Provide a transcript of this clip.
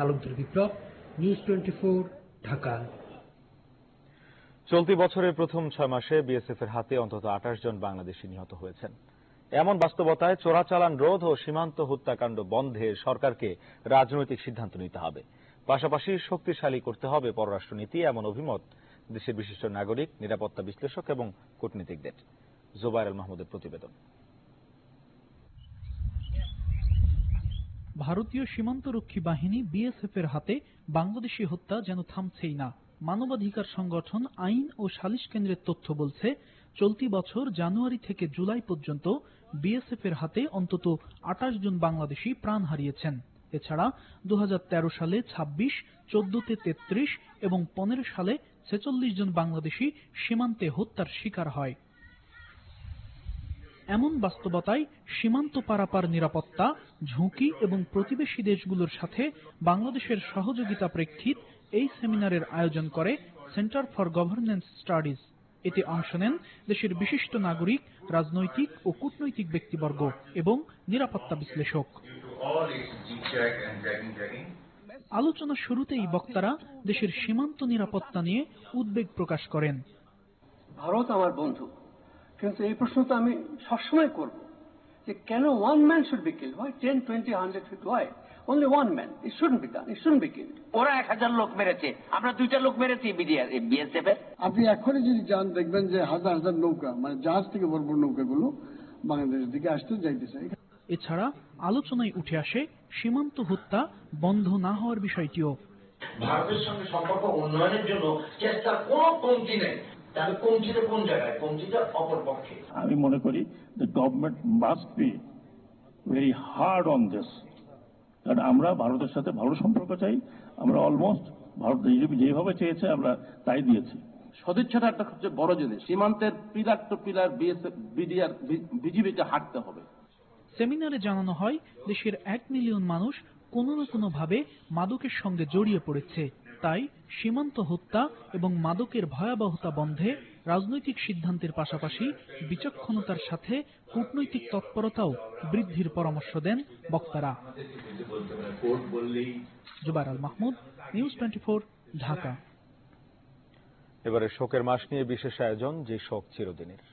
তালুকদার বিপ্লব, news 24, Dhaka. চলতি বছরের প্রথম 6 মাসে বিএসএফ এর হাতে অন্তত 28 জন বাংলাদেশি নিহত হয়েছেন। এমন বাস্তবতায় চোরাচালান রোধ ও সীমান্ত হত্যাকাণ্ড বন্ধে সরকারকে রাজনৈতিক সিদ্ধান্ত নিতে হবে, পাশাপাশি শক্তিশালী করতে হবে পররাষ্ট্রনীতি, এমন অভিমত দেশের বিশিষ্ট নাগরিক, নিরাপত্তা বিশ্লেষক এবং কূটনীতিকদের। জুবায়ের আল মাহমুদের প্রতিবেদন। ভারতীয় সীমান্তরক্ষী বাহিনী বিএসএফ এর হাতে বাংলাদেশি হত্যা যেন থামছেই না। মানবাধিকার সংগঠন আইন ও সালিশ কেন্দ্রের তথ্য বলছে, চলতি বছর জানুয়ারি থেকে জুলাই পর্যন্ত বিএসএফ এর হাতে অন্তত 28 জন বাংলাদেশি প্রাণ হারিয়েছেন। এছাড়া 2013 সালে 26, 14-তে 33 এবং 15 সালে 46 জন বাংলাদেশি সীমান্তে হত্যার শিকার হয়। এমন বাস্তবতায় সীমান্ত পারাপার নিরাপত্তা, ঝুঁকি এবং প্রতিবেশী দেশগুলোর সাথে বাংলাদেশের সহযোগিতা প্রেক্ষিত এই সেমিনারের আয়োজন করে সেন্টার ফর গভর্নেন্স স্টাডিজ। এতে অংশ নেন দেশের বিশিষ্ট নাগরিক, রাজনৈতিক ও কূটনৈতিক ব্যক্তিবর্গ এবং নিরাপত্তা বিশ্লেষক। আলোচনা শুরুতেই বক্তারা দেশের সীমান্ত নিরাপত্তা নিয়ে উদ্বেগ প্রকাশ করেন। ভারত আমার বন্ধু, কিন্তু এই প্রশ্নটা আমি সবসময় করব যে কেন one man should be killed? Why 10, 20, 100 feet? Why only one man? It shouldn't be done. It shouldn't be killed. ওরা 1000 লোক মেরেছে, আমরা 2টা লোক মেরেছি বিএসএফ এর। আপনি এখনই যদি যান দেখবেন যে হাজার হাজার নৌকা, মানে জাহাজ থেকে বড় বড় নৌকাগুলো বাংলাদেশের দিকে আসতে যাইতেছে। এছাড়া আলোচনায় উঠে আসে সীমান্ত হত্যা বন্ধ না হওয়ার বিষয়টিও। ভারতের সঙ্গে সম্পর্ক উন্নয়নের জন্য চেষ্টার কোনো কমতি নেই। তাহলে কমতিটা কোন জায়গায়? কমতিটা অপর পক্ষে। আমি মনে করি the government must be very hard on this, কারণ আমরা ভারতের সাথে ভালো সম্পর্ক চাই। আমরা অলমোস্ট ভারত যেভাবে চেয়েছে আমরা তাই দিয়েছি। সদিচ্ছাটা একটা সবচেয়ে বড় জিনিস। সীমান্তের পিলার টু পিলার বিজিবিকে হাঁটতে হবে। সেমিনারে জানানো হয়, দেশের 1 মিলিয়ন মানুষ কোনো না কোনো ভাবে মাদকের সঙ্গে জড়িয়ে পড়েছে। তাই সীমান্ত হত্যা এবং মাদকের ভয়াবহতা বন্ধে রাজনৈতিক সিদ্ধান্তের পাশাপাশি বিচক্ষণতার সাথে কূটনৈতিক তৎপরতাও বৃদ্ধির পরামর্শ দেন বক্তারা। জুবায়ের আল মাহমুদ, নিউজ 24, ঢাকা। এবারে শোকের মাস নিয়ে বিশেষ আয়োজন, যে শোক চিরদিনের।